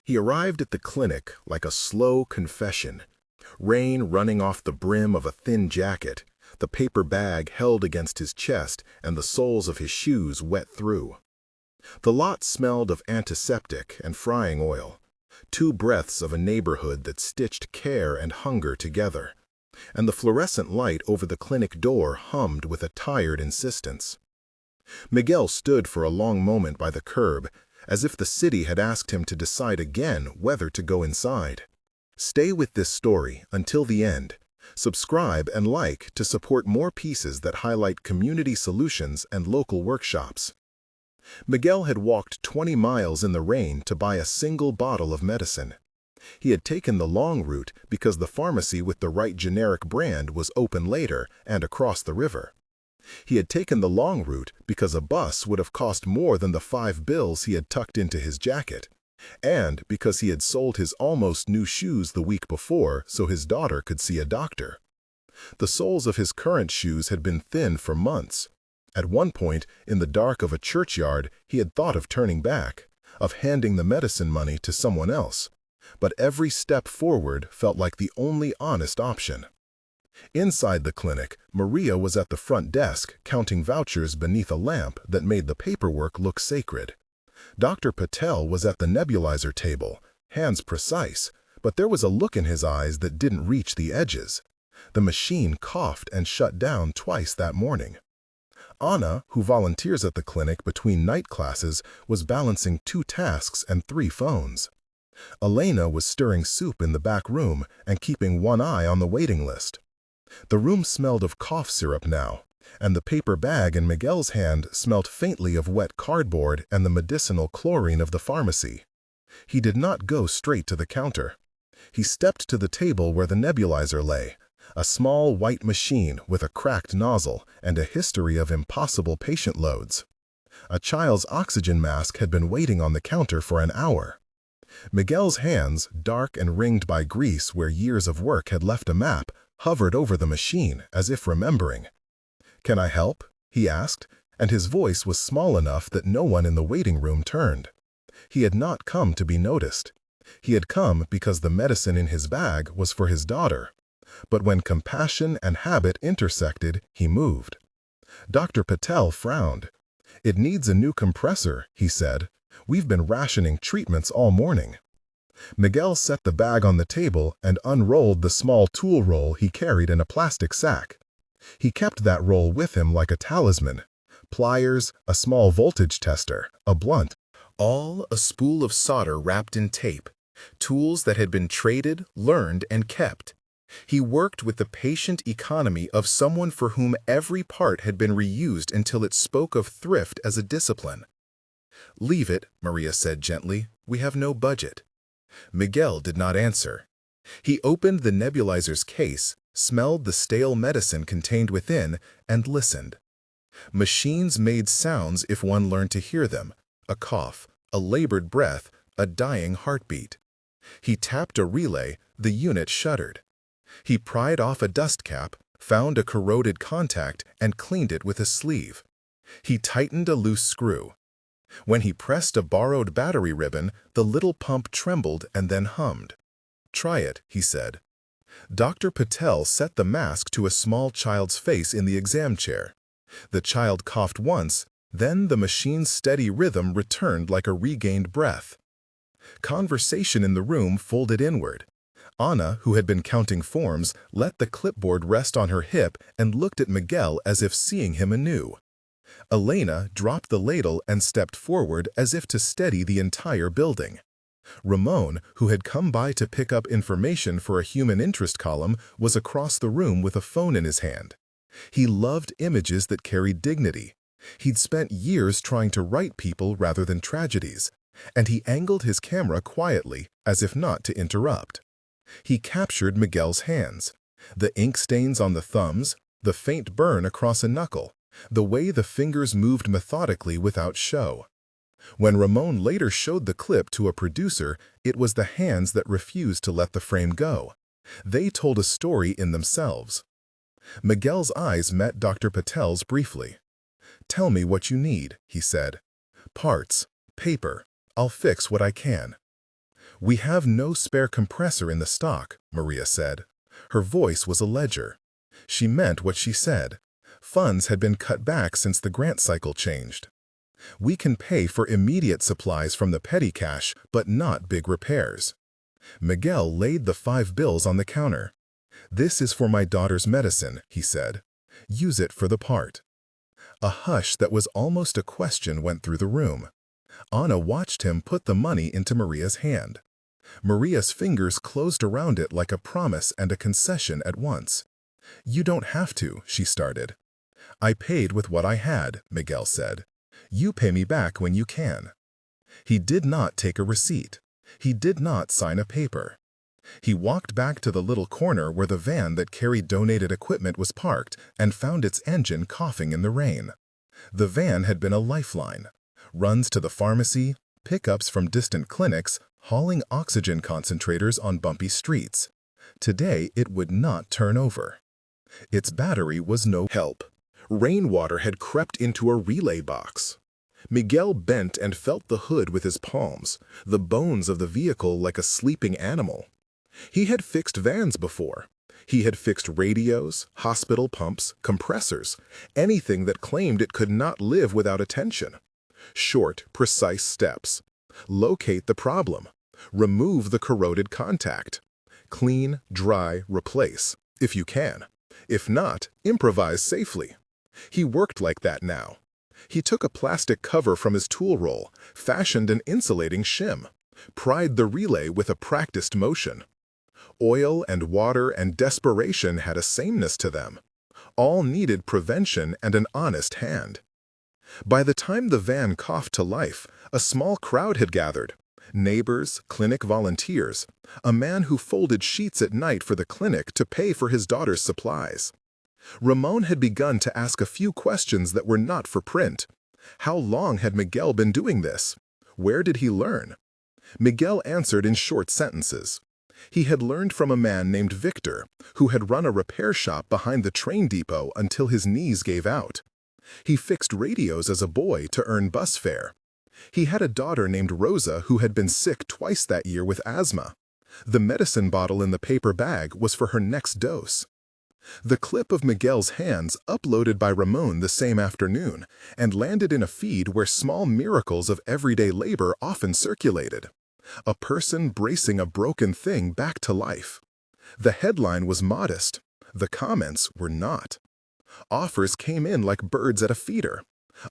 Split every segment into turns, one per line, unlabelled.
He arrived at the clinic like a slow confession, rain running off the brim of a thin jacket, the paper bag held against his chest, and the soles of his shoes wet through. The lot smelled of antiseptic and frying oil, two breaths of a neighborhood that stitched care and hunger together, and the fluorescent light over the clinic door hummed with a tired insistence. Miguel stood for a long moment by the curb, as if the city had asked him to decide again whether to go inside. Stay with this story until the end. Subscribe and like to support more pieces that highlight community solutions and local workshops. Miguel had walked 20 miles in the rain to buy a single bottle of medicine. He had taken the long route because the pharmacy with the right generic brand was open later and across the river. He had taken the long route because a bus would have cost more than the 5 bills he had tucked into his jacket, and because he had sold his almost new shoes the week before so his daughter could see a doctor. The soles of his current shoes had been thin for months. At one point, in the dark of a churchyard, he had thought of turning back, of handing the medicine money to someone else. But every step forward felt like the only honest option. Inside the clinic, Maria was at the front desk counting vouchers beneath a lamp that made the paperwork look sacred. Dr. Patel was at the nebulizer table, hands precise, but there was a look in his eyes that didn't reach the edges. The machine coughed and shut down twice that morning. Anna, who volunteers at the clinic between night classes, was balancing 2 tasks and 3 phones. Elena was stirring soup in the back room and keeping one eye on the waiting list. The room smelled of cough syrup now, and the paper bag in Miguel's hand smelled faintly of wet cardboard and the medicinal chlorine of the pharmacy. He did not go straight to the counter. He stepped to the table where the nebulizer lay, a small white machine with a cracked nozzle and a history of impossible patient loads. A child's oxygen mask had been waiting on the counter for an hour. Miguel's hands, dark and ringed by grease where years of work had left a map, hovered over the machine as if remembering. "Can I help?" he asked, and his voice was small enough that no one in the waiting room turned. He had not come to be noticed. He had come because the medicine in his bag was for his daughter. But when compassion and habit intersected, he moved. Dr. Patel frowned. "It needs a new compressor," he said. "We've been rationing treatments all morning." Miguel set the bag on the table and unrolled the small tool roll he carried in a plastic sack. He kept that roll with him like a talisman. Pliers, a small voltage tester, a blunt, all a spool of solder wrapped in tape, tools that had been traded, learned, and kept. He worked with the patient economy of someone for whom every part had been reused until it spoke of thrift as a discipline. "Leave it," Maria said gently. "We have no budget." Miguel did not answer. He opened the nebulizer's case, smelled the stale medicine contained within, and listened. Machines made sounds if one learned to hear them: a cough, a labored breath, a dying heartbeat. He tapped a relay, the unit shuddered. He pried off a dust cap, found a corroded contact, and cleaned it with a sleeve. He tightened a loose screw. When he pressed a borrowed battery ribbon, the little pump trembled and then hummed. "Try it," he said. Dr. Patel set the mask to a small child's face in the exam chair. The child coughed once, then the machine's steady rhythm returned like a regained breath. Conversation in the room folded inward. Anna, who had been counting forms, let the clipboard rest on her hip and looked at Miguel as if seeing him anew. Elena dropped the ladle and stepped forward as if to steady the entire building. Ramon, who had come by to pick up information for a human interest column, was across the room with a phone in his hand. He loved images that carried dignity. He'd spent years trying to write people rather than tragedies, and he angled his camera quietly, as if not to interrupt. He captured Miguel's hands, the ink stains on the thumbs, the faint burn across a knuckle, the way the fingers moved methodically without show. When Ramon later showed the clip to a producer, it was the hands that refused to let the frame go. They told a story in themselves. Miguel's eyes met Dr. Patel's briefly. "Tell me what you need," he said. "Parts, paper, I'll fix what I can." "We have no spare compressor in the stock," Maria said. Her voice was a ledger. She meant what she said. Funds had been cut back since the grant cycle changed. "We can pay for immediate supplies from the petty cash, but not big repairs." Miguel laid the 5 bills on the counter. "This is for my daughter's medicine," he said. "Use it for the part." A hush that was almost a question went through the room. Anna watched him put the money into Maria's hand. Maria's fingers closed around it like a promise and a concession at once. "You don't have to," she started. "I paid with what I had," Miguel said. "You pay me back when you can." He did not take a receipt. He did not sign a paper. He walked back to the little corner where the van that carried donated equipment was parked and found its engine coughing in the rain. The van had been a lifeline. Runs to the pharmacy, pickups from distant clinics, hauling oxygen concentrators on bumpy streets. Today it would not turn over. Its battery was no help. Rainwater had crept into a relay box. Miguel bent and felt the hood with his palms, the bones of the vehicle like a sleeping animal. He had fixed vans before. He had fixed radios, hospital pumps, compressors, anything that claimed it could not live without attention. Short, precise steps. Locate the problem. Remove the corroded contact. Clean, dry, replace, if you can. If not, improvise safely. He worked like that now. He took a plastic cover from his tool roll, fashioned an insulating shim, pried the relay with a practiced motion. Oil and water and desperation had a sameness to them. All needed prevention and an honest hand. By the time the van coughed to life, a small crowd had gathered. Neighbors, clinic volunteers, a man who folded sheets at night for the clinic to pay for his daughter's supplies. Ramon had begun to ask a few questions that were not for print. How long had Miguel been doing this? Where did he learn? Miguel answered in short sentences. He had learned from a man named Victor, who had run a repair shop behind the train depot until his knees gave out. He fixed radios as a boy to earn bus fare. He had a daughter named Rosa who had been sick twice that year with asthma. The medicine bottle in the paper bag was for her next dose. The clip of Miguel's hands uploaded by Ramon the same afternoon and landed in a feed where small miracles of everyday labor often circulated. A person bracing a broken thing back to life. The headline was modest. The comments were not. Offers came in like birds at a feeder.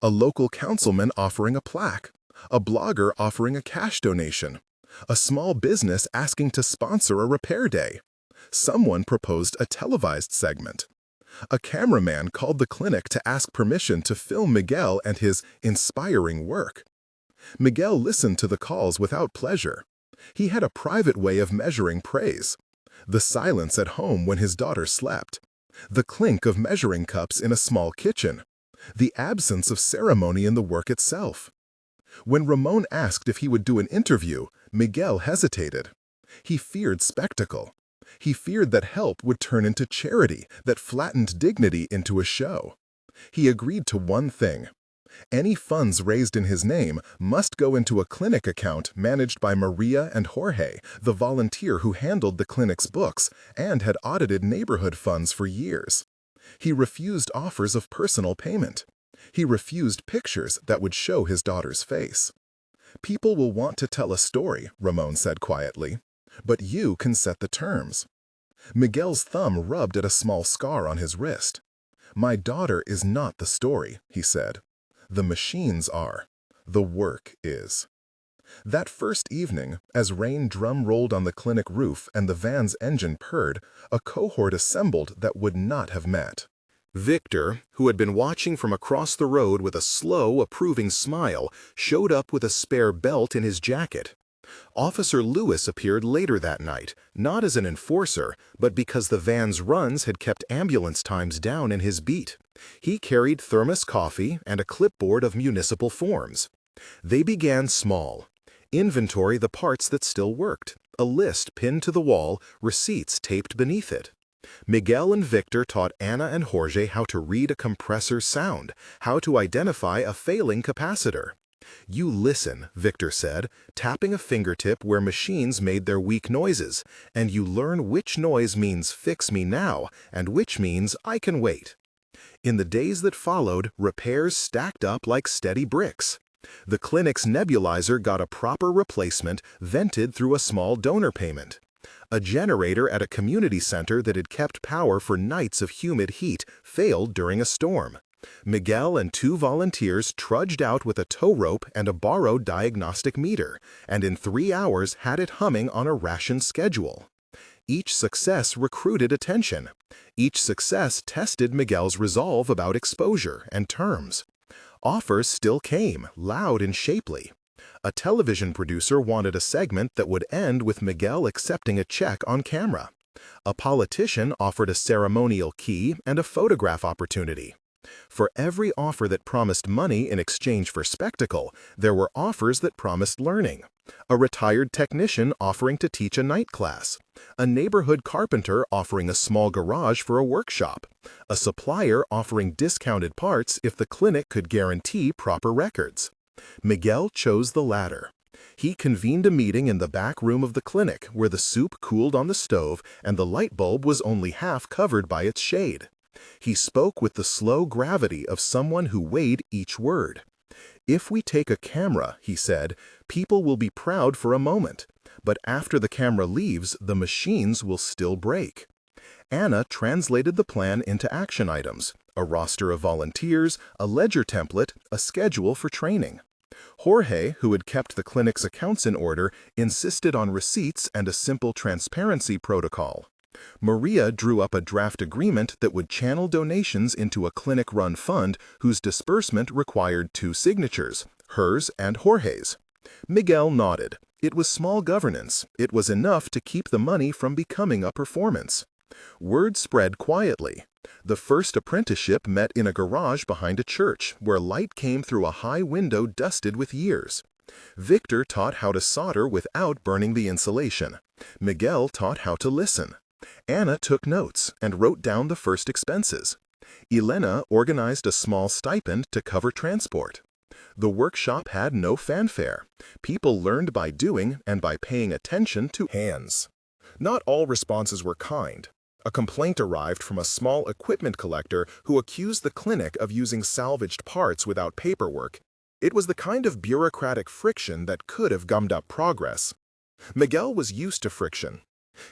A local councilman offering a plaque. A blogger offering a cash donation. A small business asking to sponsor a repair day. Someone proposed a televised segment. A cameraman called the clinic to ask permission to film Miguel and his inspiring work. Miguel listened to the calls without pleasure. He had a private way of measuring praise. The silence at home when his daughter slept. The clink of measuring cups in a small kitchen. The absence of ceremony in the work itself. When Ramon asked if he would do an interview, Miguel hesitated. He feared spectacle. He feared that help would turn into charity, that flattened dignity into a show. He agreed to one thing. Any funds raised in his name must go into a clinic account managed by Maria and Jorge, the volunteer who handled the clinic's books and had audited neighborhood funds for years. He refused offers of personal payment. He refused pictures that would show his daughter's face. "People will want to tell a story," Ramon said quietly, "but you can set the terms." Miguel's thumb rubbed at a small scar on his wrist. "My daughter is not the story," he said. "The machines are. The work is." That first evening, as rain drum-rolled on the clinic roof and the van's engine purred, a cohort assembled that would not have met. Victor, who had been watching from across the road with a slow, approving smile, showed up with a spare belt in his jacket. Officer Lewis appeared later that night, not as an enforcer, but because the van's runs had kept ambulance times down in his beat. He carried thermos coffee and a clipboard of municipal forms. They began small. Inventory the parts that still worked, a list pinned to the wall, receipts taped beneath it. Miguel and Victor taught Anna and Jorge how to read a compressor's sound, how to identify a failing capacitor. "You listen," Victor said, tapping a fingertip where machines made their weak noises, "and you learn which noise means fix me now and which means I can wait." In the days that followed, repairs stacked up like steady bricks. The clinic's nebulizer got a proper replacement vented through a small donor payment. A generator at a community center that had kept power for nights of humid heat failed during a storm. Miguel and 2 volunteers trudged out with a tow rope and a borrowed diagnostic meter, and in 3 hours had it humming on a rationed schedule. Each success recruited attention. Each success tested Miguel's resolve about exposure and terms. Offers still came, loud and shapely. A television producer wanted a segment that would end with Miguel accepting a check on camera. A politician offered a ceremonial key and a photograph opportunity. For every offer that promised money in exchange for spectacle, there were offers that promised learning. A retired technician offering to teach a night class. A neighborhood carpenter offering a small garage for a workshop. A supplier offering discounted parts if the clinic could guarantee proper records. Miguel chose the latter. He convened a meeting in the back room of the clinic where the soup cooled on the stove and the light bulb was only half covered by its shade. He spoke with the slow gravity of someone who weighed each word. "If we take a camera," he said, "people will be proud for a moment, but after the camera leaves, the machines will still break." Anna translated the plan into action items, a roster of volunteers, a ledger template, a schedule for training. Jorge, who had kept the clinic's accounts in order, insisted on receipts and a simple transparency protocol. Maria drew up a draft agreement that would channel donations into a clinic-run fund whose disbursement required 2 signatures, hers and Jorge's. Miguel nodded. It was small governance. It was enough to keep the money from becoming a performance. Word spread quietly. The first apprenticeship met in a garage behind a church, where light came through a high window dusted with years. Victor taught how to solder without burning the insulation. Miguel taught how to listen. Anna took notes and wrote down the first expenses. Elena organized a small stipend to cover transport. The workshop had no fanfare. People learned by doing and by paying attention to hands. Not all responses were kind. A complaint arrived from a small equipment collector who accused the clinic of using salvaged parts without paperwork. It was the kind of bureaucratic friction that could have gummed up progress. Miguel was used to friction.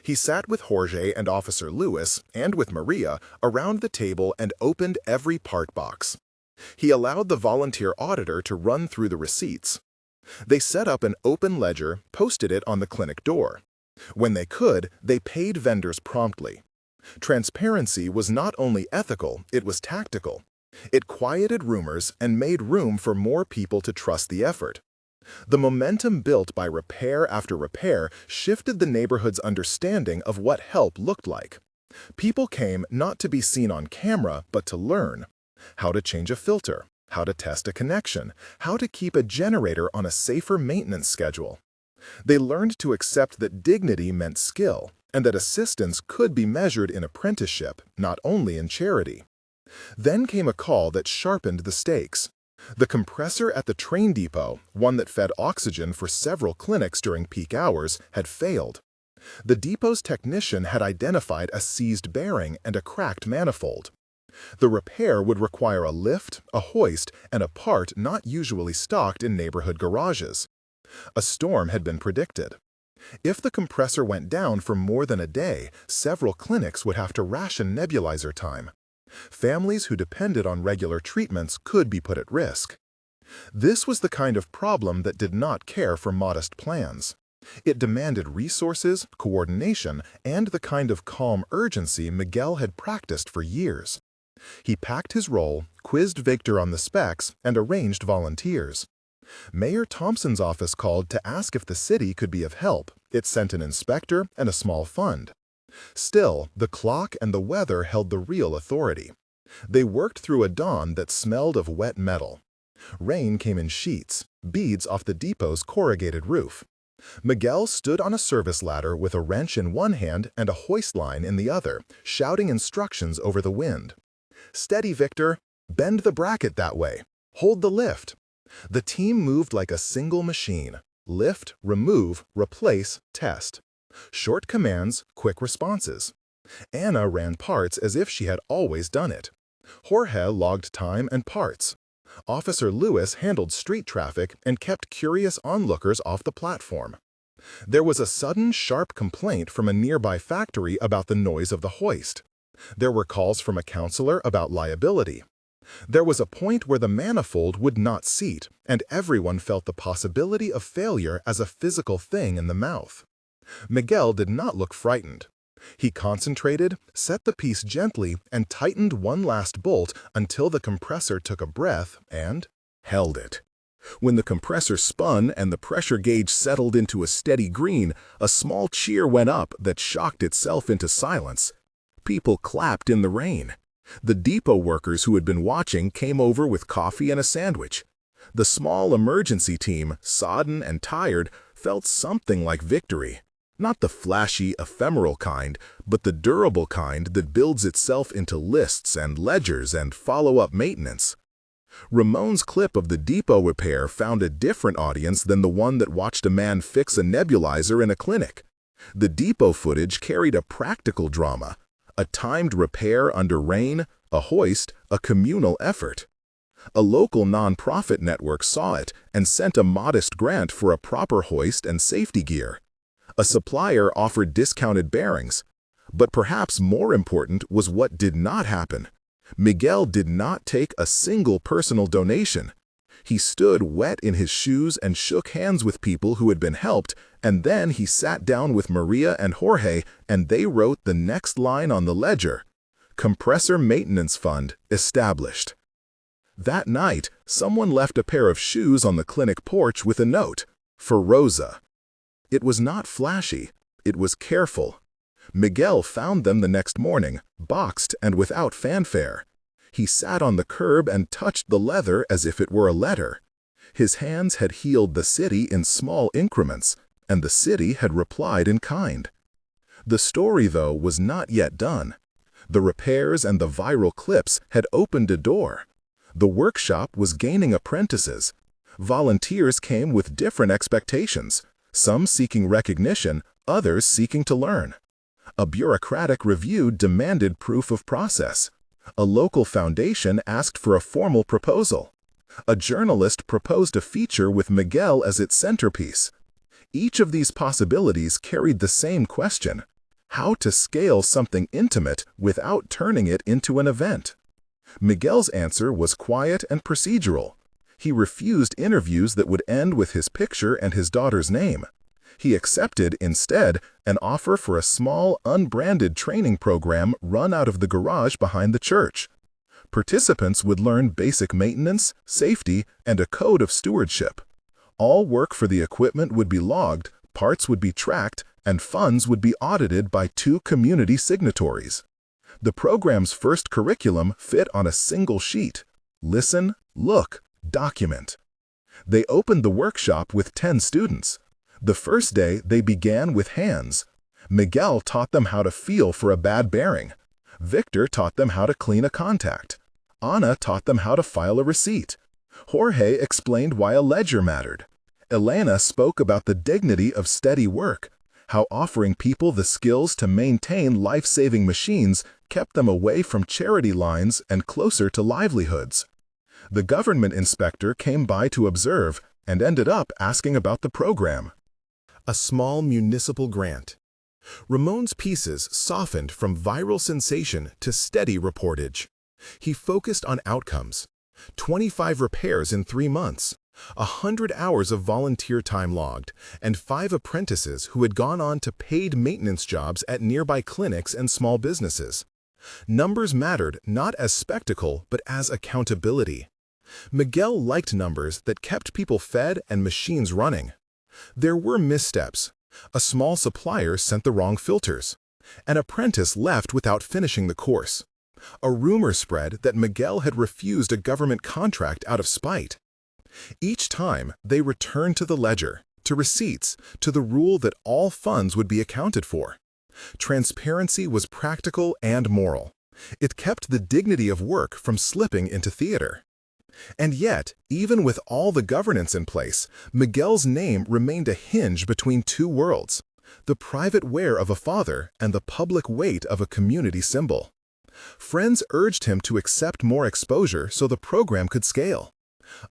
He sat with Jorge and Officer Lewis, and with Maria, around the table and opened every part box. He allowed the volunteer auditor to run through the receipts. They set up an open ledger, posted it on the clinic door. When they could, they paid vendors promptly. Transparency was not only ethical, it was tactical. It quieted rumors and made room for more people to trust the effort. The momentum built by repair after repair shifted the neighborhood's understanding of what help looked like. People came not to be seen on camera, but to learn. How to change a filter, how to test a connection, how to keep a generator on a safer maintenance schedule. They learned to accept that dignity meant skill, and that assistance could be measured in apprenticeship, not only in charity. Then came a call that sharpened the stakes. The compressor at the train depot, one that fed oxygen for several clinics during peak hours, had failed. The depot's technician had identified a seized bearing and a cracked manifold. The repair would require a lift, a hoist, and a part not usually stocked in neighborhood garages. A storm had been predicted. If the compressor went down for more than a day, several clinics would have to ration nebulizer time. Families who depended on regular treatments could be put at risk. This was the kind of problem that did not care for modest plans. It demanded resources, coordination, and the kind of calm urgency Miguel had practiced for years. He packed his roll, quizzed Victor on the specs, and arranged volunteers. Mayor Thompson's office called to ask if the city could be of help. It sent an inspector and a small fund. Still, the clock and the weather held the real authority. They worked through a dawn that smelled of wet metal. Rain came in sheets, beads off the depot's corrugated roof. Miguel stood on a service ladder with a wrench in one hand and a hoist line in the other, shouting instructions over the wind. "Steady, Victor! Bend the bracket that way! Hold the lift! The team moved like a single machine: lift, remove, replace, test. Short commands, quick responses. Anna ran parts as if she had always done it. Jorge logged time and parts. Officer Lewis handled street traffic and kept curious onlookers off the platform. There was a sudden, sharp complaint from a nearby factory about the noise of the hoist. There were calls from a counselor about liability. There was a point where the manifold would not seat, and everyone felt the possibility of failure as a physical thing in the mouth. Miguel did not look frightened. He concentrated, set the piece gently, and tightened one last bolt until the compressor took a breath and held it. When the compressor spun and the pressure gauge settled into a steady green, a small cheer went up that shocked itself into silence. People clapped in the rain. The depot workers who had been watching came over with coffee and a sandwich. The small emergency team, sodden and tired, felt something like victory. Not the flashy, ephemeral kind, but the durable kind that builds itself into lists and ledgers and follow-up maintenance. Ramon's clip of the depot repair found a different audience than the one that watched a man fix a nebulizer in a clinic. The depot footage carried a practical drama, a timed repair under rain, a hoist, a communal effort. A local nonprofit network saw it and sent a modest grant for a proper hoist and safety gear. A supplier offered discounted bearings. But perhaps more important was what did not happen. Miguel did not take a single personal donation. He stood wet in his shoes and shook hands with people who had been helped, and then he sat down with Maria and Jorge, and they wrote the next line on the ledger: Compressor Maintenance Fund established. That night, someone left a pair of shoes on the clinic porch with a note, "For Rosa." It was not flashy, it was careful. Miguel found them the next morning, boxed and without fanfare. He sat on the curb and touched the leather as if it were a letter. His hands had healed the city in small increments, and the city had replied in kind. The story, though, was not yet done. The repairs and the viral clips had opened a door. The workshop was gaining apprentices. Volunteers came with different expectations, some seeking recognition, others seeking to learn. A bureaucratic review demanded proof of process. A local foundation asked for a formal proposal. A journalist proposed a feature with Miguel as its centerpiece. Each of these possibilities carried the same question: how to scale something intimate without turning it into an event? Miguel's answer was quiet and procedural. He refused interviews that would end with his picture and his daughter's name. He accepted, instead, an offer for a small, unbranded training program run out of the garage behind the church. Participants would learn basic maintenance, safety, and a code of stewardship. All work for the equipment would be logged, parts would be tracked, and funds would be audited by 2 community signatories. The program's first curriculum fit on a single sheet: listen, look, document. They opened the workshop with 10 students. The first day, they began with hands. Miguel taught them how to feel for a bad bearing. Victor taught them how to clean a contact. Ana taught them how to file a receipt. Jorge explained why a ledger mattered. Elena spoke about the dignity of steady work, how offering people the skills to maintain life-saving machines kept them away from charity lines and closer to livelihoods. The government inspector came by to observe and ended up asking about the program. A small municipal grant. Ramon's pieces softened from viral sensation to steady reportage. He focused on outcomes: 25 repairs in 3 months, 100 hours of volunteer time logged, and 5 apprentices who had gone on to paid maintenance jobs at nearby clinics and small businesses. Numbers mattered not as spectacle but as accountability. Miguel liked numbers that kept people fed and machines running. There were missteps. A small supplier sent the wrong filters. An apprentice left without finishing the course. A rumor spread that Miguel had refused a government contract out of spite. Each time, they returned to the ledger, to receipts, to the rule that all funds would be accounted for. Transparency was practical and moral. It kept the dignity of work from slipping into theater. And yet, even with all the governance in place, Miguel's name remained a hinge between two worlds, the private wear of a father and the public weight of a community symbol. Friends urged him to accept more exposure so the program could scale.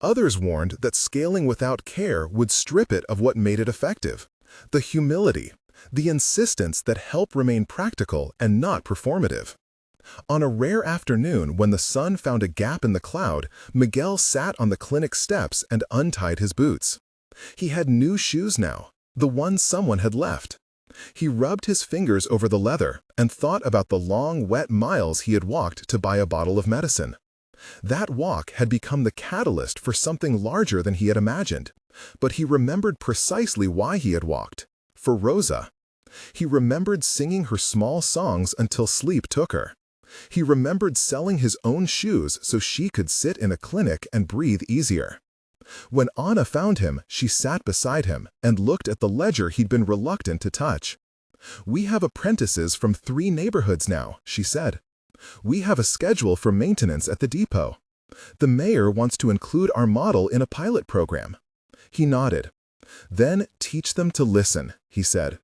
Others warned that scaling without care would strip it of what made it effective: the humility, the insistence that help remain practical and not performative. On a rare afternoon when the sun found a gap in the cloud, Miguel sat on the clinic steps and untied his boots. He had new shoes now, the ones someone had left. He rubbed his fingers over the leather and thought about the long, wet miles he had walked to buy a bottle of medicine. That walk had become the catalyst for something larger than he had imagined, but he remembered precisely why he had walked: for Rosa. He remembered singing her small songs until sleep took her. He remembered selling his own shoes so she could sit in a clinic and breathe easier. When Anna found him, she sat beside him and looked at the ledger he'd been reluctant to touch. "We have apprentices from 3 neighborhoods now," she said. "We have a schedule for maintenance at the depot. The mayor wants to include our model in a pilot program." He nodded. "Then teach them to listen," he said.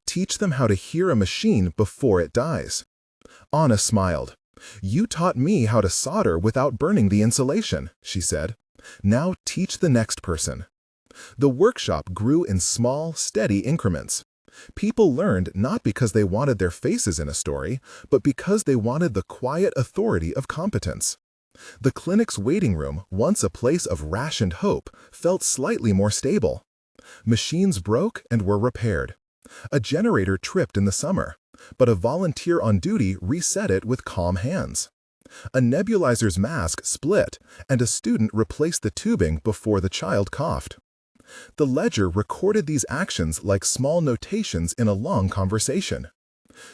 "Teach them how to hear a machine before it dies." Anna smiled. "You taught me how to solder without burning the insulation," she said. "Now teach the next person." The workshop grew in small, steady increments. People learned not because they wanted their faces in a story, but because they wanted the quiet authority of competence. The clinic's waiting room, once a place of rationed hope, felt slightly more stable. Machines broke and were repaired. A generator tripped in the summer, but a volunteer on duty reset it with calm hands. A nebulizer's mask split, and a student replaced the tubing before the child coughed. The ledger recorded these actions like small notations in a long conversation.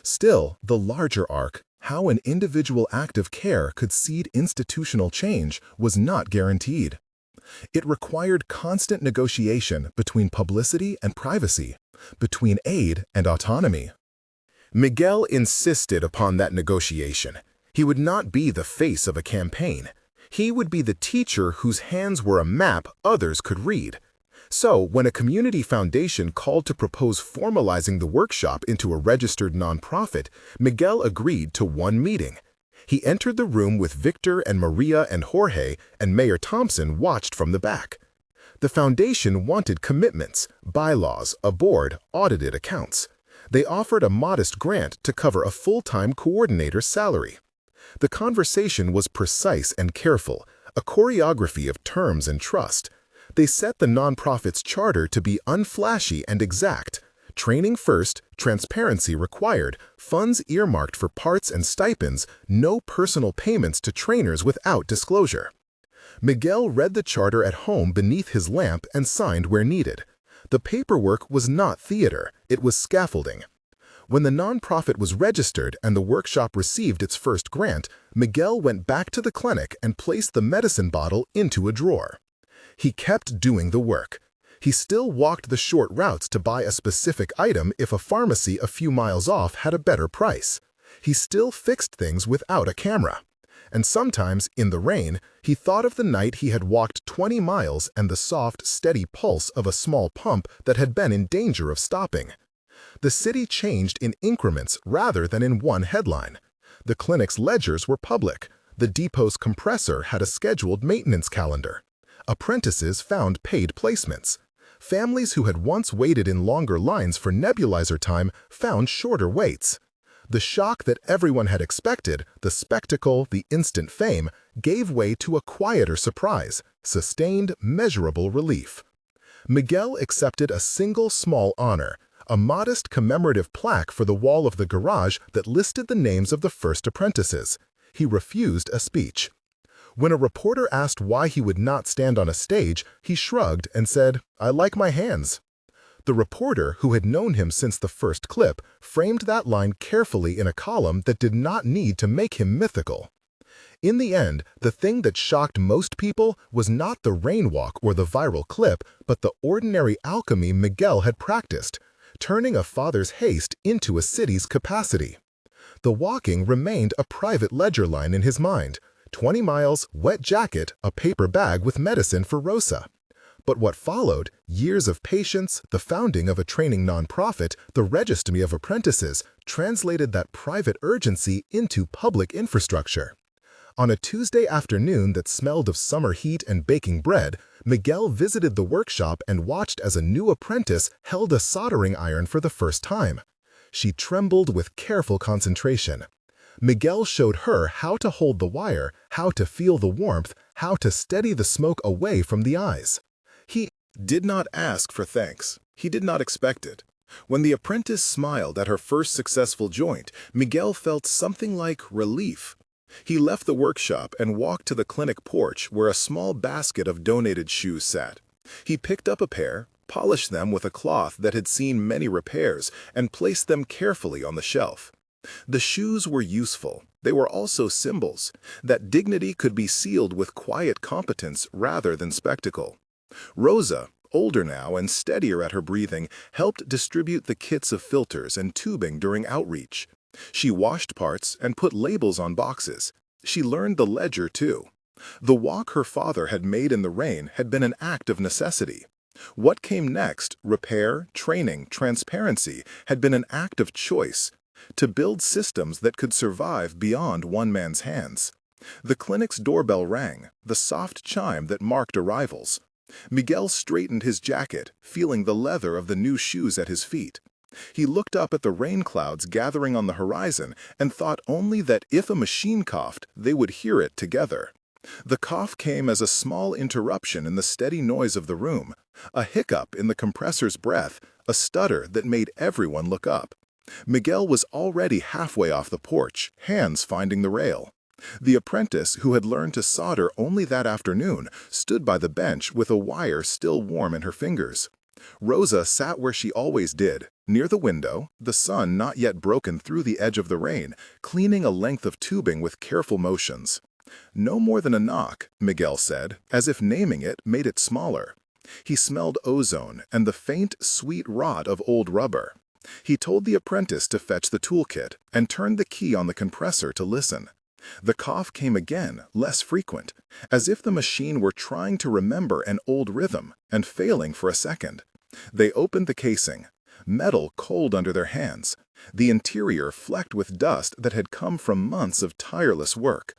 Still, the larger arc, how an individual act of care could seed institutional change, was not guaranteed. It required constant negotiation between publicity and privacy, between aid and autonomy. Miguel insisted upon that negotiation. He would not be the face of a campaign. He would be the teacher whose hands were a map others could read. So, when a community foundation called to propose formalizing the workshop into a registered nonprofit, Miguel agreed to one meeting. He entered the room with Victor and Maria and Jorge, and Mayor Thompson watched from the back. The foundation wanted commitments, bylaws, a board, audited accounts. They offered a modest grant to cover a full-time coordinator's salary. The conversation was precise and careful, a choreography of terms and trust. They set the nonprofit's charter to be unflashy and exact. Training first, transparency required, funds earmarked for parts and stipends, no personal payments to trainers without disclosure. Miguel read the charter at home beneath his lamp and signed where needed. The paperwork was not theater, it was scaffolding. When the nonprofit was registered and the workshop received its first grant, Miguel went back to the clinic and placed the medicine bottle into a drawer. He kept doing the work. He still walked the short routes to buy a specific item if a pharmacy a few miles off had a better price. He still fixed things without a camera. And sometimes, in the rain, he thought of the night he had walked 20 miles and the soft, steady pulse of a small pump that had been in danger of stopping. The city changed in increments rather than in one headline. The clinic's ledgers were public. The depot's compressor had a scheduled maintenance calendar. Apprentices found paid placements. Families who had once waited in longer lines for nebulizer time found shorter waits. The shock that everyone had expected, the spectacle, the instant fame, gave way to a quieter surprise, sustained, measurable relief. Miguel accepted a single small honor, a modest commemorative plaque for the wall of the garage that listed the names of the first apprentices. He refused a speech. When a reporter asked why he would not stand on a stage, he shrugged and said, "I like my hands." The reporter, who had known him since the first clip, framed that line carefully in a column that did not need to make him mythical. In the end, the thing that shocked most people was not the rainwalk or the viral clip, but the ordinary alchemy Miguel had practiced, turning a father's haste into a city's capacity. The walking remained a private ledger line in his mind. 20 miles, wet jacket, a paper bag with medicine for Rosa. But what followed, years of patience, the founding of a training nonprofit, the registry of apprentices, translated that private urgency into public infrastructure. On a Tuesday afternoon that smelled of summer heat and baking bread, Miguel visited the workshop and watched as a new apprentice held a soldering iron for the first time. She trembled with careful concentration. Miguel showed her how to hold the wire, how to feel the warmth, how to steady the smoke away from the eyes. He did not ask for thanks. He did not expect it. When the apprentice smiled at her first successful joint, Miguel felt something like relief. He left the workshop and walked to the clinic porch where a small basket of donated shoes sat. He picked up a pair, polished them with a cloth that had seen many repairs, and placed them carefully on the shelf. The shoes were useful. They were also symbols that dignity could be sealed with quiet competence rather than spectacle. Rosa, older now and steadier at her breathing, helped distribute the kits of filters and tubing during outreach. She washed parts and put labels on boxes. She learned the ledger, too. The walk her father had made in the rain had been an act of necessity. What came next, repair, training, transparency, had been an act of choice, to build systems that could survive beyond one man's hands. The clinic's doorbell rang, the soft chime that marked arrivals. Miguel straightened his jacket, feeling the leather of the new shoes at his feet. He looked up at the rain clouds gathering on the horizon and thought only that if a machine coughed, they would hear it together. The cough came as a small interruption in the steady noise of the room, a hiccup in the compressor's breath, a stutter that made everyone look up. Miguel was already halfway off the porch, hands finding the rail. The apprentice, who had learned to solder only that afternoon, stood by the bench with a wire still warm in her fingers. Rosa sat where she always did, near the window, the sun not yet broken through the edge of the rain, cleaning a length of tubing with careful motions. No more than a knock, Miguel said, as if naming it made it smaller. He smelled ozone and the faint, sweet rot of old rubber. He told the apprentice to fetch the toolkit and turned the key on the compressor to listen. The cough came again, less frequent, as if the machine were trying to remember an old rhythm and failing for a second. They opened the casing, metal cold under their hands, the interior flecked with dust that had come from months of tireless work.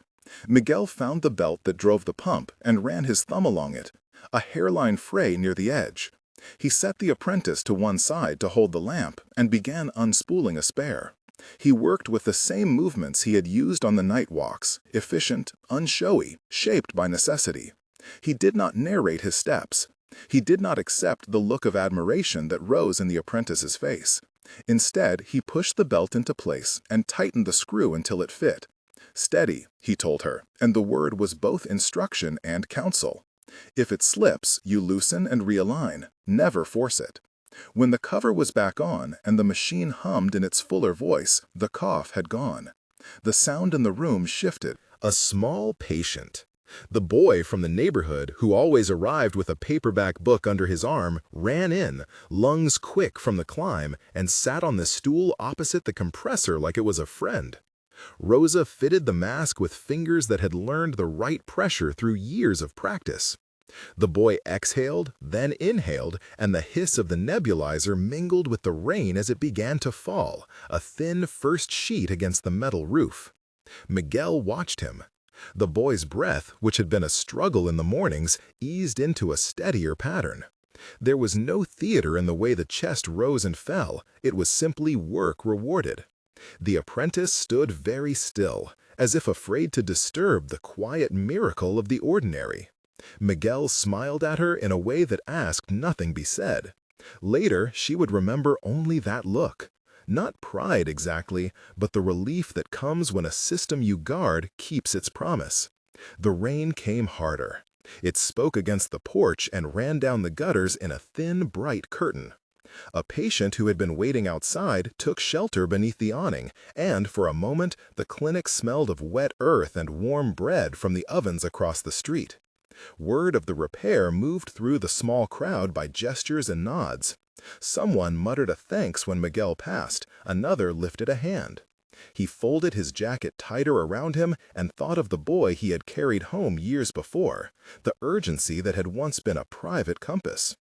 Miguel found the belt that drove the pump and ran his thumb along it, a hairline fray near the edge. He set the apprentice to one side to hold the lamp and began unspooling a spare. He worked with the same movements he had used on the night walks, efficient, unshowy, shaped by necessity. He did not narrate his steps. He did not accept the look of admiration that rose in the apprentice's face. Instead, he pushed the belt into place and tightened the screw until it fit. "Steady," he told her, and the word was both instruction and counsel. If it slips, you loosen and realign. Never force it. When the cover was back on and the machine hummed in its fuller voice, the cough had gone. The sound in the room shifted. A small patient. The boy from the neighborhood, who always arrived with a paperback book under his arm, ran in, lungs quick from the climb, and sat on the stool opposite the compressor like it was a friend. Rosa fitted the mask with fingers that had learned the right pressure through years of practice. The boy exhaled, then inhaled, and the hiss of the nebulizer mingled with the rain as it began to fall, a thin first sheet against the metal roof. Miguel watched him. The boy's breath, which had been a struggle in the mornings, eased into a steadier pattern. There was no theater in the way the chest rose and fell. It was simply work rewarded. The apprentice stood very still, as if afraid to disturb the quiet miracle of the ordinary. Miguel smiled at her in a way that asked nothing be said. Later, she would remember only that look. Not pride exactly, but the relief that comes when a system you guard keeps its promise. The rain came harder. It spoke against the porch and ran down the gutters in a thin, bright curtain. A patient who had been waiting outside took shelter beneath the awning, and for a moment the clinic smelled of wet earth and warm bread from the ovens across the street. Word of the repair moved through the small crowd by gestures and nods. Someone muttered a thanks when Miguel passed, another lifted a hand. He folded his jacket tighter around him and thought of the boy he had carried home years before, the urgency that had once been a private compass.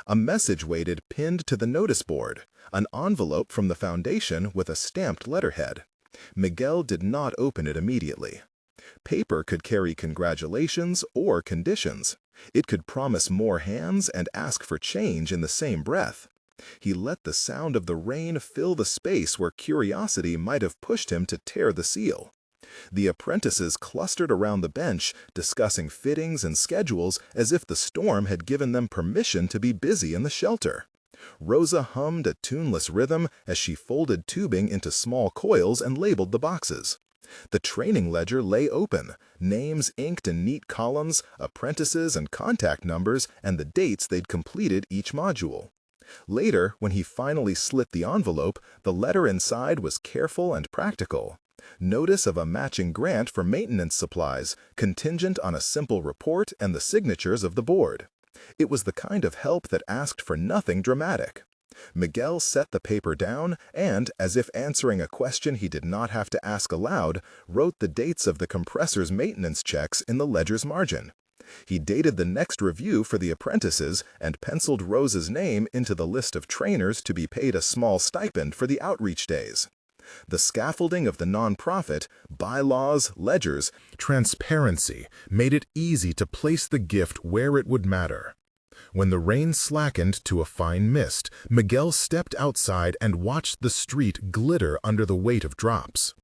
A message waited pinned to the notice board, an envelope from the foundation with a stamped letterhead. Miguel did not open it immediately. Paper could carry congratulations or conditions. It could promise more hands and ask for change in the same breath. He let the sound of the rain fill the space where curiosity might have pushed him to tear the seal. The apprentices clustered around the bench, discussing fittings and schedules as if the storm had given them permission to be busy in the shelter. Rosa hummed a tuneless rhythm as she folded tubing into small coils and labeled the boxes. The training ledger lay open, names inked in neat columns, apprentices and contact numbers, and the dates they'd completed each module. Later, when he finally slit the envelope, the letter inside was careful and practical. Notice of a matching grant for maintenance supplies, contingent on a simple report and the signatures of the board. It was the kind of help that asked for nothing dramatic. Miguel set the paper down and, as if answering a question he did not have to ask aloud, wrote the dates of the compressor's maintenance checks in the ledger's margin. He dated the next review for the apprentices and penciled Rosa's name into the list of trainers to be paid a small stipend for the outreach days. The scaffolding of the nonprofit, bylaws, ledgers, transparency made it easy to place the gift where it would matter. When the rain slackened to a fine mist, Miguel stepped outside and watched the street glitter under the weight of drops.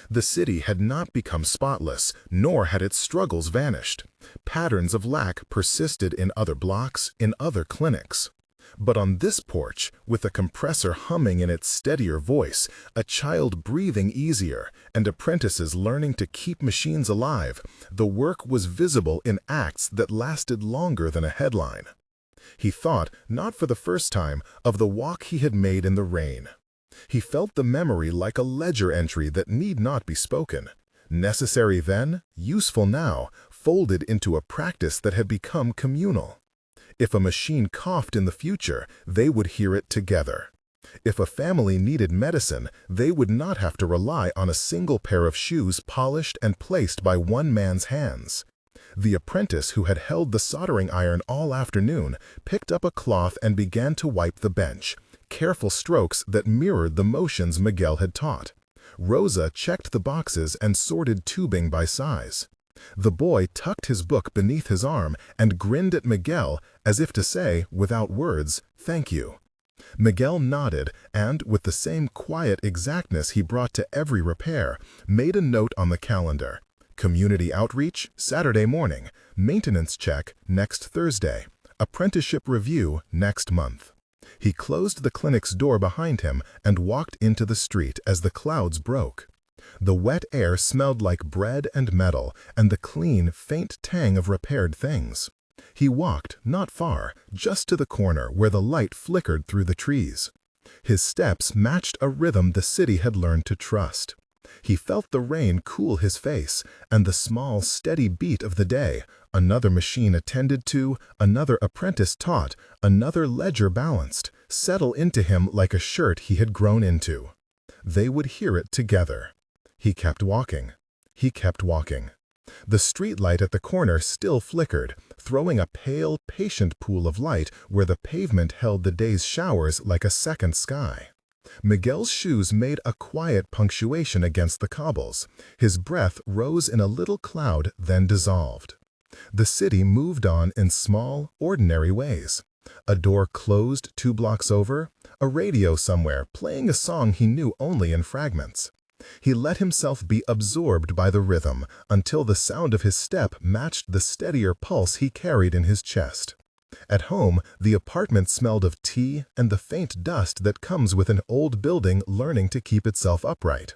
The city had not become spotless, nor had its struggles vanished. Patterns of lack persisted in other blocks, in other clinics. But on this porch, with a compressor humming in its steadier voice, a child breathing easier, and apprentices learning to keep machines alive, the work was visible in acts that lasted longer than a headline. He thought, not for the first time, of the walk he had made in the rain. He felt the memory like a ledger entry that need not be spoken. Necessary then, useful now, folded into a practice that had become communal. If a machine coughed in the future, they would hear it together. If a family needed medicine, they would not have to rely on a single pair of shoes polished and placed by one man's hands. The apprentice who had held the soldering iron all afternoon picked up a cloth and began to wipe the bench, careful strokes that mirrored the motions Miguel had taught. Rosa checked the boxes and sorted tubing by size. The boy tucked his book beneath his arm and grinned at Miguel as if to say, without words, "Thank you." Miguel nodded and, with the same quiet exactness he brought to every repair, made a note on the calendar. Community outreach, Saturday morning. Maintenance check, next Thursday. Apprenticeship review, next month. He closed the clinic's door behind him and walked into the street as the clouds broke. The wet air smelled like bread and metal and the clean, faint tang of repaired things. He walked, not far, just to the corner where the light flickered through the trees. His steps matched a rhythm the city had learned to trust. He felt the rain cool his face and the small, steady beat of the day, another machine attended to, another apprentice taught, another ledger balanced, settle into him like a shirt he had grown into. They would hear it together. He kept walking. He kept walking. The streetlight at the corner still flickered, throwing a pale, patient pool of light where the pavement held the day's showers like a second sky. Miguel's shoes made a quiet punctuation against the cobbles. His breath rose in a little cloud, then dissolved. The city moved on in small, ordinary ways. A door closed 2 blocks over, a radio somewhere playing a song he knew only in fragments. He let himself be absorbed by the rhythm until the sound of his step matched the steadier pulse he carried in his chest. At home, the apartment smelled of tea and the faint dust that comes with an old building learning to keep itself upright.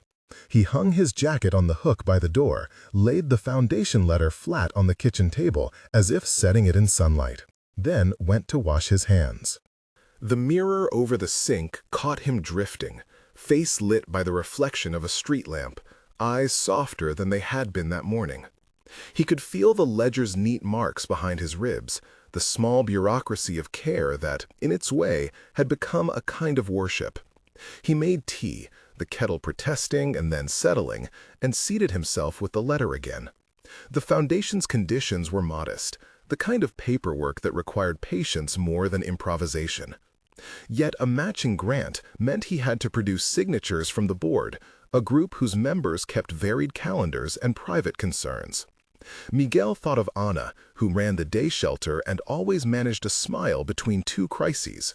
He hung his jacket on the hook by the door, laid the foundation letter flat on the kitchen table as if setting it in sunlight, then went to wash his hands. The mirror over the sink caught him drifting, face lit by the reflection of a street lamp, eyes softer than they had been that morning. He could feel the ledger's neat marks behind his ribs, the small bureaucracy of care that, in its way, had become a kind of worship. He made tea, the kettle protesting and then settling, and seated himself with the letter again. The Foundation's conditions were modest, the kind of paperwork that required patience more than improvisation. Yet a matching grant meant he had to produce signatures from the board, a group whose members kept varied calendars and private concerns. Miguel thought of Ana, who ran the day shelter and always managed a smile between two crises.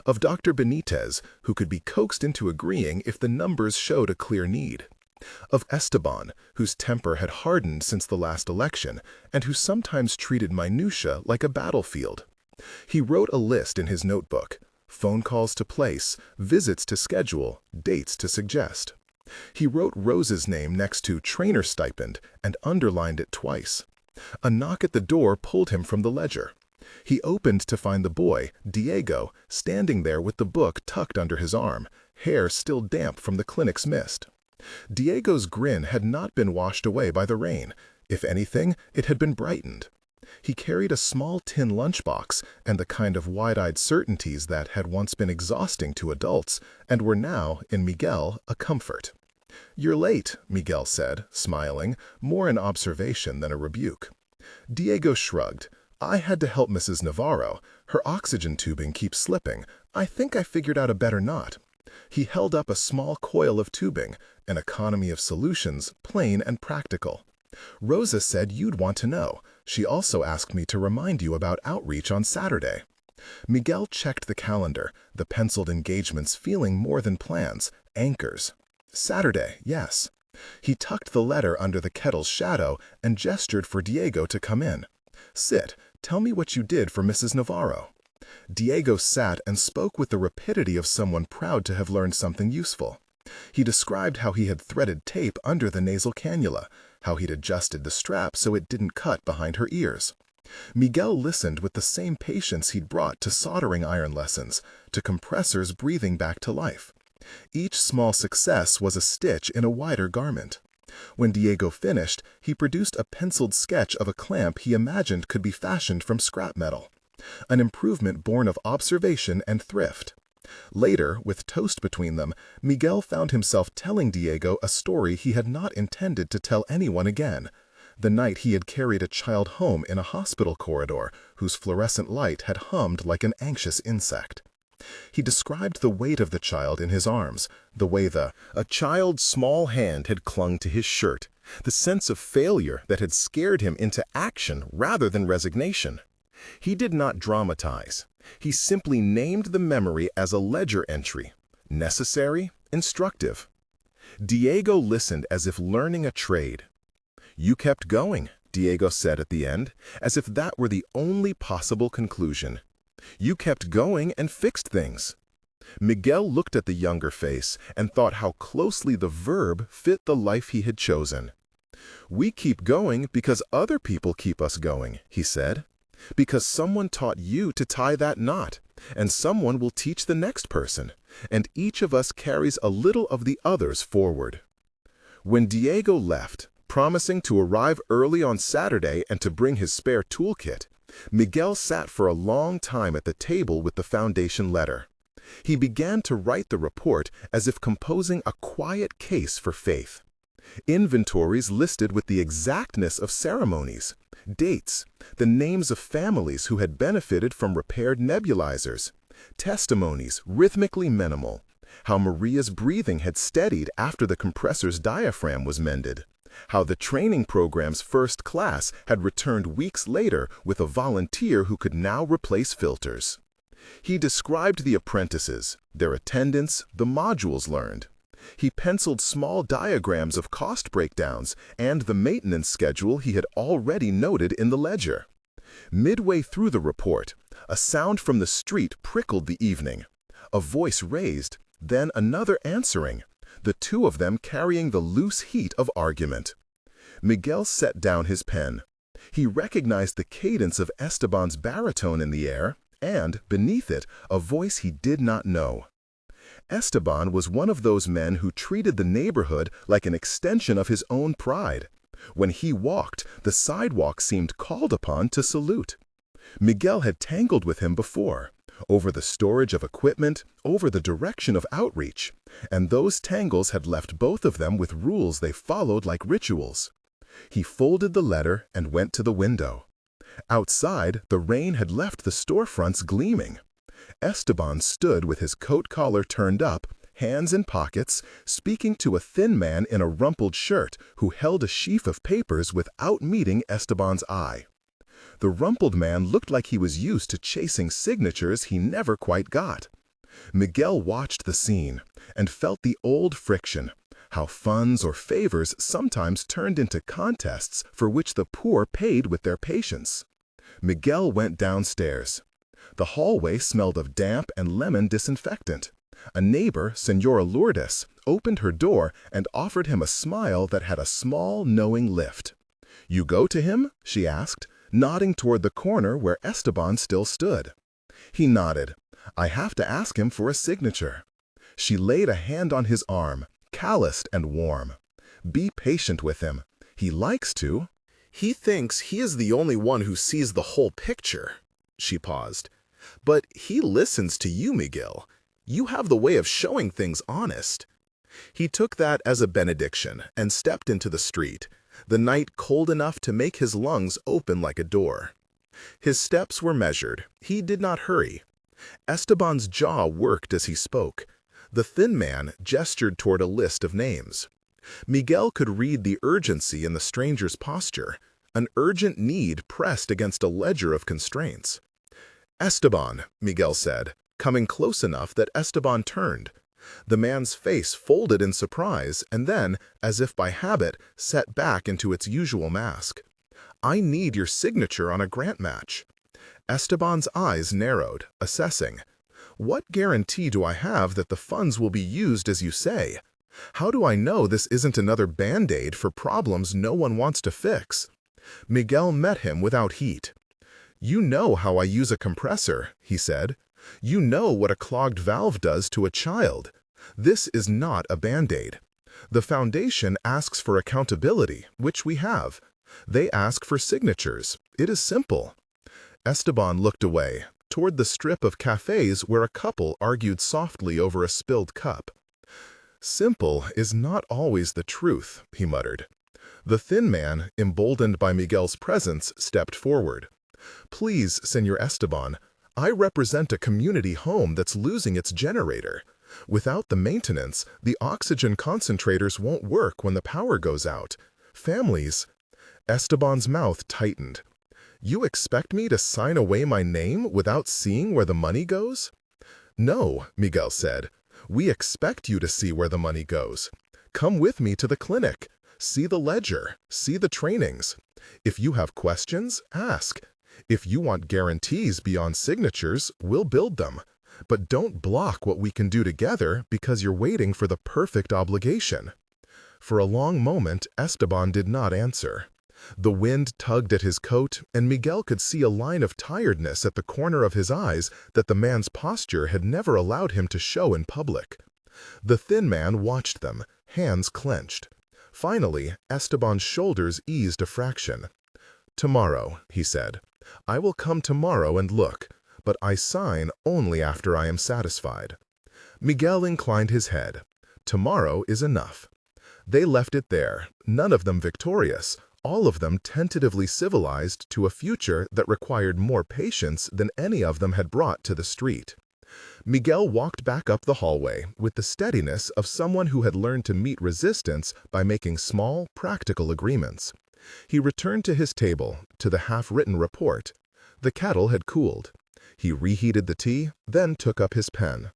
Of Dr. Benitez, who could be coaxed into agreeing if the numbers showed a clear need. Of Esteban, whose temper had hardened since the last election and who sometimes treated minutia like a battlefield. He wrote a list in his notebook: phone calls to place, visits to schedule, dates to suggest. He wrote Rose's name next to trainer stipend and underlined it twice. A knock at the door pulled him from the ledger. He opened to find the boy, Diego, standing there with the book tucked under his arm, hair still damp from the clinic's mist. Diego's grin had not been washed away by the rain. If anything, it had been brightened. He carried a small tin lunchbox and the kind of wide-eyed certainties that had once been exhausting to adults and were now, in Miguel, a comfort. "You're late," Miguel said, smiling, more an observation than a rebuke. Diego shrugged. "I had to help Mrs. Navarro. Her oxygen tubing keeps slipping. I think I figured out a better knot." He held up a small coil of tubing, an economy of solutions, plain and practical. "Rosa said you'd want to know. She also asked me to remind you about outreach on Saturday." Miguel checked the calendar, the penciled engagements feeling more than plans, anchors. Saturday, yes. He tucked the letter under the kettle's shadow and gestured for Diego to come in. "Sit. Tell me what you did for Mrs. Navarro." Diego sat and spoke with the rapidity of someone proud to have learned something useful. He described how he had threaded tape under the nasal cannula, how he'd adjusted the strap so it didn't cut behind her ears. Miguel listened with the same patience he'd brought to soldering iron lessons, to compressors breathing back to life. Each small success was a stitch in a wider garment. When Diego finished, he produced a penciled sketch of a clamp he imagined could be fashioned from scrap metal. An improvement born of observation and thrift. Later, with toast between them, Miguel found himself telling Diego a story he had not intended to tell anyone again. The night he had carried a child home in a hospital corridor whose fluorescent light had hummed like an anxious insect. He described the weight of the child in his arms, the way a child's small hand had clung to his shirt, the sense of failure that had scared him into action rather than resignation. He did not dramatize. He simply named the memory as a ledger entry, necessary, instructive. Diego listened as if learning a trade. "You kept going," Diego said at the end, as if that were the only possible conclusion. "You kept going and fixed things." Miguel looked at the younger face and thought how closely the verb fit the life he had chosen. "We keep going because other people keep us going," he said. "Because someone taught you to tie that knot, and someone will teach the next person, and each of us carries a little of the others forward." When Diego left, promising to arrive early on Saturday and to bring his spare toolkit, Miguel sat for a long time at the table with the Foundation letter. He began to write the report as if composing a quiet case for faith. Inventories listed with the exactness of ceremonies, dates, the names of families who had benefited from repaired nebulizers, testimonies rhythmically minimal, how Maria's breathing had steadied after the compressor's diaphragm was mended, how the training program's first class had returned weeks later with a volunteer who could now replace filters. He described the apprentices, their attendance, the modules learned. He penciled small diagrams of cost breakdowns and the maintenance schedule he had already noted in the ledger. Midway through the report, a sound from the street prickled the evening. A voice raised, then another answering, the two of them carrying the loose heat of argument. Miguel set down his pen. He recognized the cadence of Esteban's baritone in the air, and, beneath it, a voice he did not know. Esteban was one of those men who treated the neighborhood like an extension of his own pride. When he walked, the sidewalk seemed called upon to salute. Miguel had tangled with him before, over the storage of equipment, over the direction of outreach, and those tangles had left both of them with rules they followed like rituals. He folded the letter and went to the window. Outside, the rain had left the storefronts gleaming. Esteban stood with his coat collar turned up, hands in pockets, speaking to a thin man in a rumpled shirt who held a sheaf of papers without meeting Esteban's eye. The rumpled man looked like he was used to chasing signatures he never quite got. Miguel watched the scene and felt the old friction, how funds or favors sometimes turned into contests for which the poor paid with their patience. Miguel went downstairs. The hallway smelled of damp and lemon disinfectant. A neighbor, Senora Lourdes, opened her door and offered him a smile that had a small, knowing lift. "You go to him?" she asked, nodding toward the corner where Esteban still stood. He nodded. "I have to ask him for a signature." She laid a hand on his arm, calloused and warm. "Be patient with him. He likes to."
"He thinks he is the only one who sees the whole picture." She paused. "But he listens to you, Miguel. You have the way of showing things honest." He took that as a benediction and stepped into the street, the night cold enough to make his lungs open like a door. His steps were measured. He did not hurry. Esteban's jaw worked as he spoke. The thin man gestured toward a list of names. Miguel could read the urgency in the stranger's posture, an urgent need pressed against a ledger of constraints. "Esteban," Miguel said, coming close enough that Esteban turned. The man's face folded in surprise and then, as if by habit, set back into its usual mask. "I need your signature on a grant match." Esteban's eyes narrowed, assessing. "What guarantee do I have that the funds will be used as you say? How do I know this isn't another band-aid for problems no one wants to fix?" Miguel met him without heat. "You know how I use a compressor," he said. "You know what a clogged valve does to a child. This is not a band-aid. The foundation asks for accountability, which we have. They ask for signatures. It is simple." Esteban looked away, toward the strip of cafes where a couple argued softly over a spilled cup. "Simple is not always the truth," he muttered. The thin man, emboldened by Miguel's presence, stepped forward. "Please, Señor Esteban, I represent a community home that's losing its generator. Without the maintenance, the oxygen concentrators won't work when the power goes out. Families—" Esteban's mouth tightened. "You expect me to sign away my name without seeing where the money goes?" "No," Miguel said. "We expect you to see where the money goes. Come with me to the clinic. See the ledger. See the trainings. If you have questions, ask. If you want guarantees beyond signatures, we'll build them. But don't block what we can do together because you're waiting for the perfect obligation." For a long moment, Esteban did not answer. The wind tugged at his coat, and Miguel could see a line of tiredness at the corner of his eyes that the man's posture had never allowed him to show in public. The thin man watched them, hands clenched. Finally, Esteban's shoulders eased a fraction. "Tomorrow," he said. "I will come tomorrow and look, but I sign only after I am satisfied." Miguel inclined his head. Tomorrow is enough. They left it there, none of them victorious, all of them tentatively civilized to a future that required more patience than any of them had brought to the street. Miguel walked back up the hallway with the steadiness of someone who had learned to meet resistance by making small, practical agreements. He returned to his table, to the half-written report. The kettle had cooled. He reheated the tea, then took up his pen.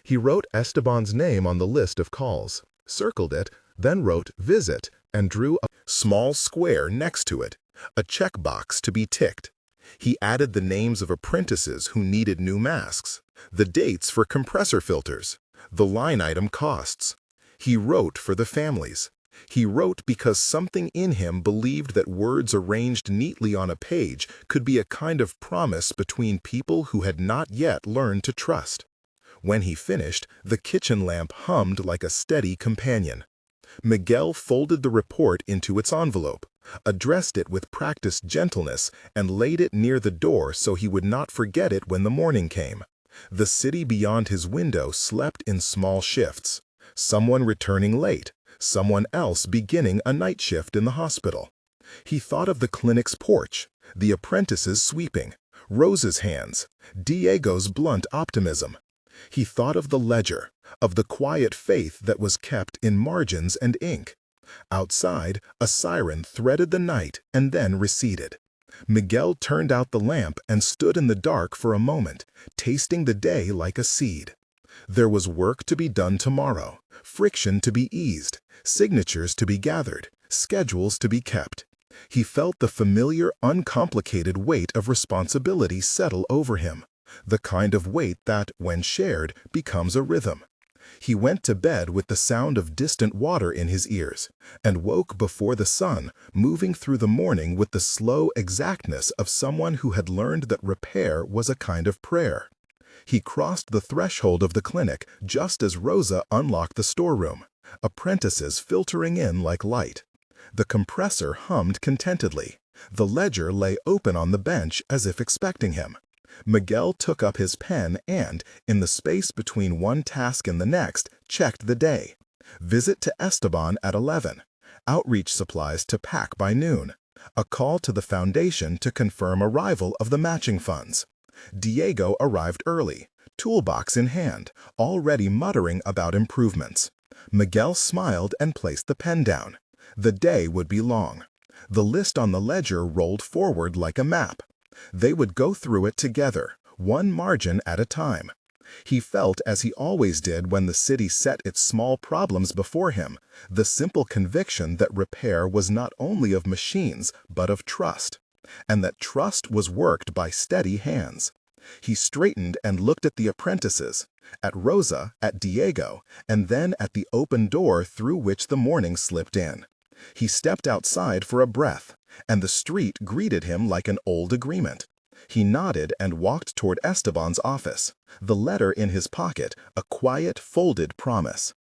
He wrote Esteban's name on the list of calls, circled it, then wrote "Visit," and drew a small square next to it, a checkbox to be ticked. He added the names of apprentices who needed new masks, the dates for compressor filters, the line item costs. He wrote for the families. He wrote because something in him believed that words arranged neatly on a page could be a kind of promise between people who had not yet learned to trust. When he finished, the kitchen lamp hummed like a steady companion. Miguel folded the report into its envelope, addressed it with practiced gentleness, and laid it near the door so he would not forget it when the morning came.
The city beyond his window slept in small shifts. Someone returning late, someone else beginning a night shift in the hospital. He thought of the clinic's porch, the apprentices sweeping, Rosa's hands, Diego's blunt optimism. He thought of the ledger, of the quiet faith that was kept in margins and ink. Outside, a siren threaded the night and then receded. Miguel turned out the lamp and stood in the dark for a moment, tasting the day like a seed. There was work to be done tomorrow, friction to be eased, signatures to be gathered, schedules to be kept. He felt the familiar, uncomplicated weight of responsibility settle over him, the kind of weight that, when shared, becomes a rhythm. He went to bed with the sound of distant water in his ears, and woke before the sun, moving through the morning with the slow exactness of someone who had learned that repair was a kind of prayer. He crossed the threshold of the clinic just as Rosa unlocked the storeroom, apprentices filtering in like light. The compressor hummed contentedly. The ledger lay open on the bench as if expecting him. Miguel took up his pen and, in the space between one task and the next, checked the day. Visit to Esteban at 11. Outreach supplies to pack by noon. A call to the foundation to confirm arrival of the matching funds. Diego arrived early, toolbox in hand, already muttering about improvements. Miguel smiled and placed the pen down. The day would be long. The list on the ledger rolled forward like a map. They would go through it together, one margin at a time. He felt, as he always did when the city set its small problems before him, the simple conviction that repair was not only of machines but of trust, and that trust was worked by steady hands. He straightened and looked at the apprentices, at Rosa, at Diego, and then at the open door through which the morning slipped in. He stepped outside for a breath, and the street greeted him like an old agreement. He nodded and walked toward Esteban's office, the letter in his pocket, a quiet, folded promise.